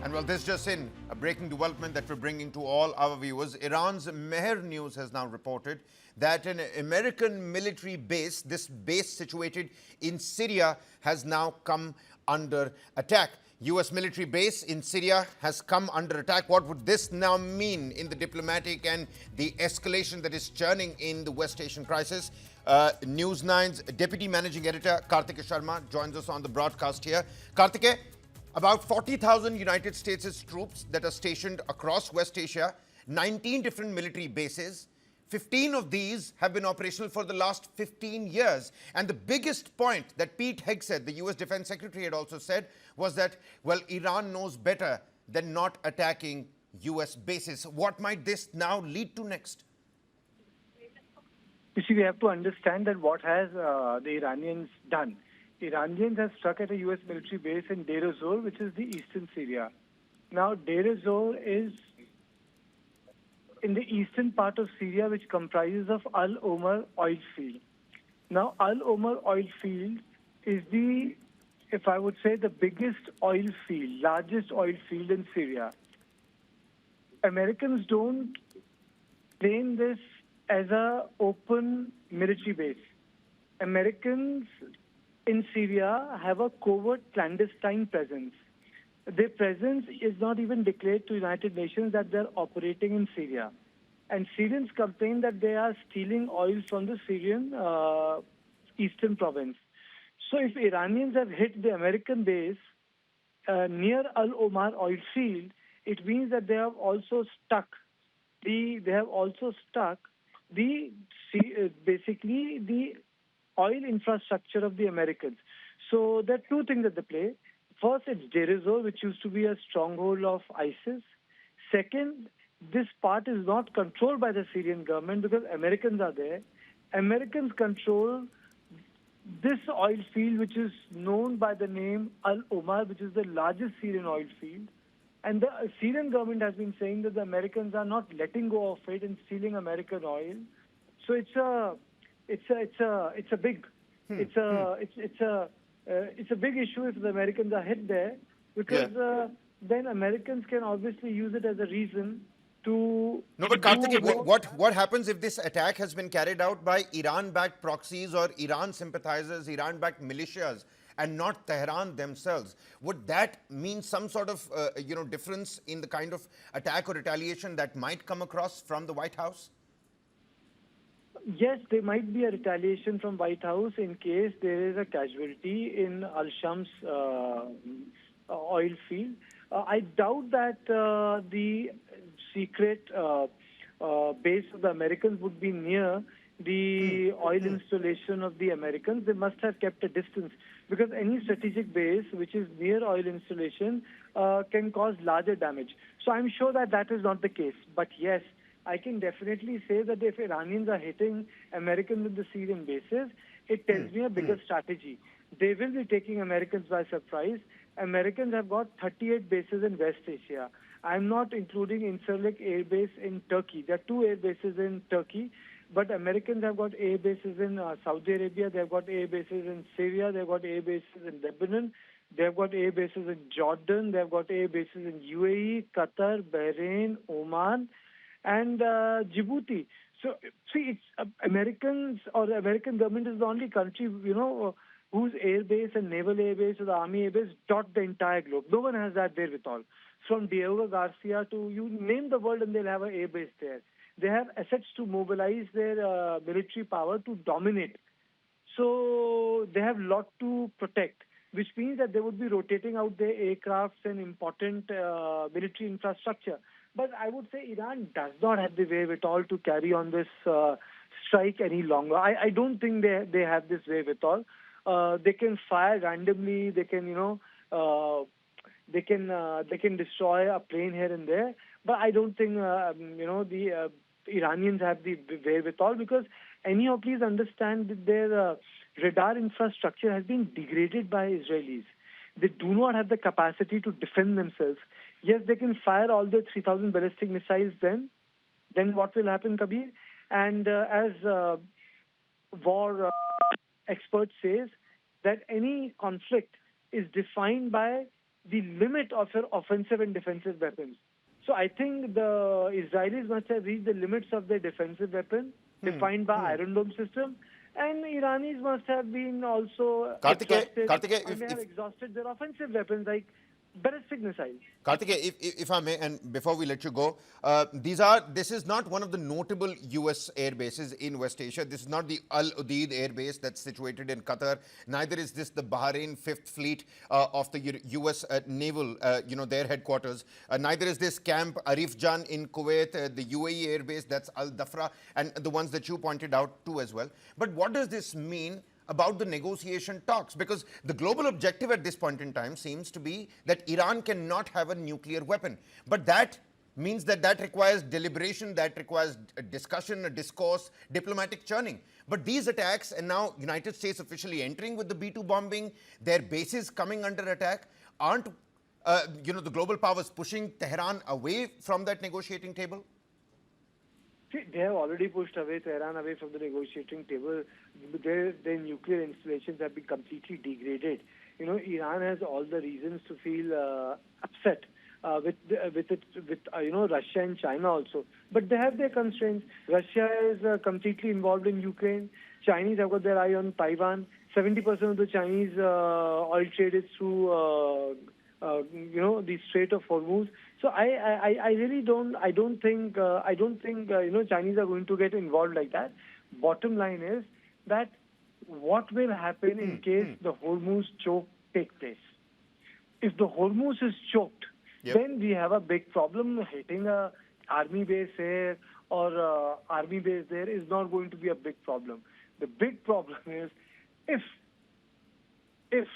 And well, this just in, a breaking development that we're bringing to all our viewers. Iran's Mehr News has now reported that an American military base, this base situated in Syria, has now come under attack. US military base in Syria has come under attack. What would this now mean in the diplomatic and the escalation that is churning in the West Asian crisis? News9's deputy managing editor, Kartike Sharma, joins us on the broadcast here. Kartike, about 40,000 United States troops that are stationed across West Asia, 19 different military bases. 15 of these have been operational for the last 15 years. And the biggest point that Pete Hegseth, the US Defense Secretary, had also said was that, well, Iran knows better than not attacking US bases. What might this now lead to next? You see, we have to understand that what has the Iranians done. Iranians have struck at a U.S. military base in Deir ez-Zor, which is the eastern Syria. Now, Deir ez-Zor is in the eastern part of Syria, which comprises of Al Omar oil field. Now, Al Omar oil field is the, if I would say, the biggest oil field, largest oil field in Syria. Americans don't claim this as an open military base. Americans in Syria have a covert clandestine presence. Their presence is not even declared to United Nations that they're operating in Syria. And Syrians complain that they are stealing oil from the Syrian eastern province. So if Iranians have hit the American base near Al Omar oil field, it means that they have also stuck basically the oil infrastructure of the Americans. So there are two things at the play. First, it's Deir ez-Zor, which used to be a stronghold of ISIS. Second, this part is not controlled by the Syrian government because Americans are there. Americans control this oil field, which is known by the name Al Omar, which is the largest Syrian oil field. And the Syrian government has been saying that the Americans are not letting go of it and stealing American oil. So it's a big issue if the Americans are hit there, because then Americans can obviously use it as a reason to. No, but Karthik, what happens if this attack has been carried out by Iran-backed proxies or Iran sympathizers, Iran-backed militias, and not Tehran themselves? Would that mean some sort of difference in the kind of attack or retaliation that might come across from the White House? Yes, there might be a retaliation from White House in case there is a casualty in Al-Shams oil field. I doubt that the secret base of the Americans would be near the oil installation of the Americans. They must have kept a distance because any strategic base which is near oil installation can cause larger damage. So I'm sure that that is not the case. But yes, I can definitely say that if Iranians are hitting Americans with the Syrian bases, it tells me a bigger strategy. They will be taking Americans by surprise. Americans have got 38 bases in West Asia. I'm not including Incirlik Air Base in Turkey. There are 2 air bases in Turkey, but Americans have got air bases in Saudi Arabia. They've got air bases in Syria. They've got air bases in Lebanon. They've got air bases in Jordan. They've got air bases in UAE, Qatar, Bahrain, Oman, and Djibouti. So, see, it's Americans or the American government is the only country, whose air base and naval air base or the army air base dot the entire globe. No one has that wherewithal. From Diego Garcia to you name the world and they'll have an air base there. They have assets to mobilize their military power to dominate. So they have a lot to protect, which means that they would be rotating out their aircrafts and important military infrastructure. But I would say Iran does not have the wherewithal to carry on this strike any longer. I don't think they have this wherewithal. They can fire randomly. They can, they can destroy a plane here and there. But I don't think, the Iranians have the wherewithal because please understand that their radar infrastructure has been degraded by Israelis. They do not have the capacity to defend themselves. Yes, they can fire all the 3,000 ballistic missiles then what will happen, Kabir? And as war expert says, that any conflict is defined by the limit of your offensive and defensive weapons. So I think the Israelis must have reached the limits of their defensive weapon defined by Iron Dome system, and Iranis must have been also exhausted, Kartikeya, and they have exhausted their offensive weapons like ballistic missiles. Kartikeya, if I may, and before we let you go, this is not one of the notable U.S. air bases in West Asia. This is not the Al Udeid air base that's situated in Qatar. Neither is this the Bahrain Fifth Fleet of the U.S. Naval, their headquarters. Neither is this Camp Arif Jan in Kuwait, the UAE air base, that's Al Dafra, and the ones that you pointed out too as well. But what does this mean about the negotiation talks? Because the global objective at this point in time seems to be that Iran cannot have a nuclear weapon. But that means that requires deliberation, that requires a discussion, a discourse, diplomatic churning. But these attacks, and now United States officially entering with the B-2 bombing, their bases coming under attack, aren't the global powers pushing Tehran away from that negotiating table? They have already pushed Tehran away from the negotiating table. Their nuclear installations have been completely degraded. Iran has all the reasons to feel upset with Russia and China also. But they have their constraints. Russia is completely involved in Ukraine. Chinese have got their eye on Taiwan. 70% of the Chinese oil trade is through the Strait of Hormuz. So I really don't think Chinese are going to get involved like that. Bottom line is that what will happen in case the Hormuz choke take place? If the Hormuz is choked, then we have a big problem. Hitting a army base here or army base there is not going to be a big problem. The big problem is if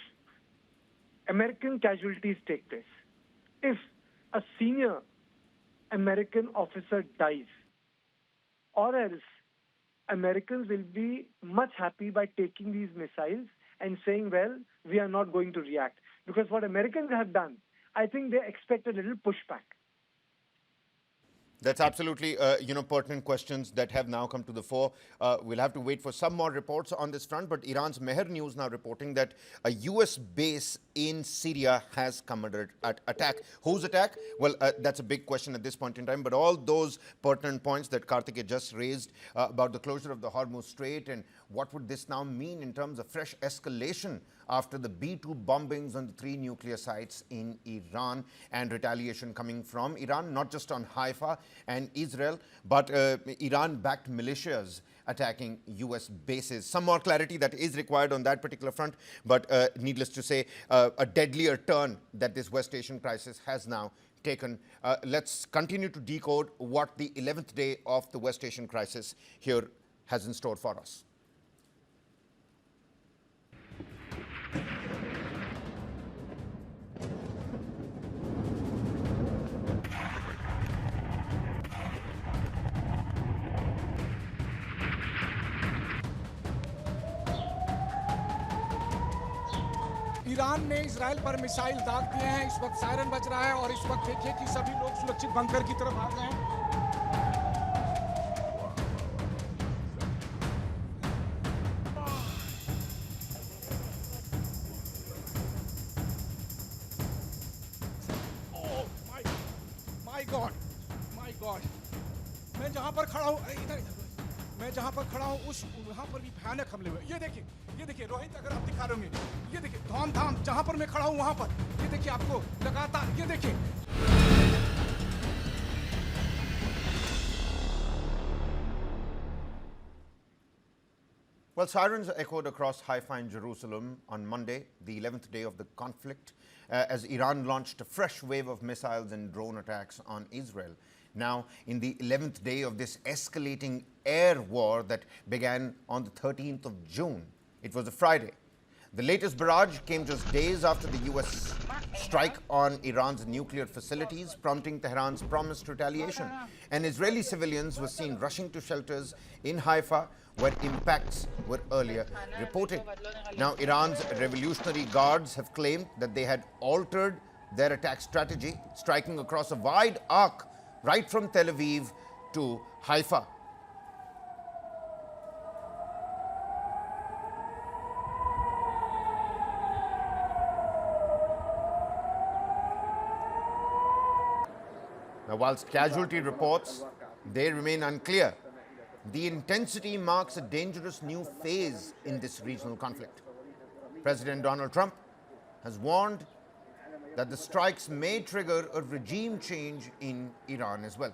American casualties take place, if a senior American officer dies, or else Americans will be much happy by taking these missiles and saying, well, we are not going to react. Because what Americans have done, I think they expect a little pushback. That's absolutely, pertinent questions that have now come to the fore. We'll have to wait for some more reports on this front, but Iran's Mehr News now reporting that a U.S. base in Syria has come under attack. Whose attack? Well, that's a big question at this point in time, but all those pertinent points that Kartikeya just raised about the closure of the Hormuz Strait and what would this now mean in terms of fresh escalation after the B-2 bombings on the 3 nuclear sites in Iran and retaliation coming from Iran, not just on Haifa and Israel, but Iran-backed militias attacking U.S. bases. Some more clarity that is required on that particular front, but needless to say, a deadlier turn that this West Asian crisis has now taken. Let's continue to decode what the 11th day of the West Asian crisis here has in store for us. Iran ने Israel पर missile दाग दिए हैं। इस वक्त siren बज रहा है और इस वक्त देखिए कि सभी लोग सुरक्षित बंकर की तरफ भाग रहे हैं। माय गॉड मैं जहां पर खड़ा हूं, इधर मैं जहां पर खड़ा हूं उस वहां पर भी भयानक हमले हुए। ये देखिए रोहित, अगर आप दिखा रहे होंगे, ये देखिए धाम जहां पर मैं खड़ा हूं वहां पर, ये देखिए आपको लगातार, ये देखिए। Well, sirens echoed across Haifa and Jerusalem on Monday, the 11th day of the conflict, as Iran launched a fresh wave of missiles and drone attacks on Israel. Now, in the 11th day of this escalating air war that began on the 13th of June, it was a Friday. The latest barrage came just days after the U.S. strike on Iran's nuclear facilities, prompting Tehran's promised retaliation. And Israeli civilians were seen rushing to shelters in Haifa, where impacts were earlier reported. Now, Iran's Revolutionary Guards have claimed that they had altered their attack strategy, striking across a wide arc right from Tel Aviv to Haifa. Now, whilst casualty reports, they remain unclear, the intensity marks a dangerous new phase in this regional conflict. President Donald Trump has warned that the strikes may trigger a regime change in Iran as well.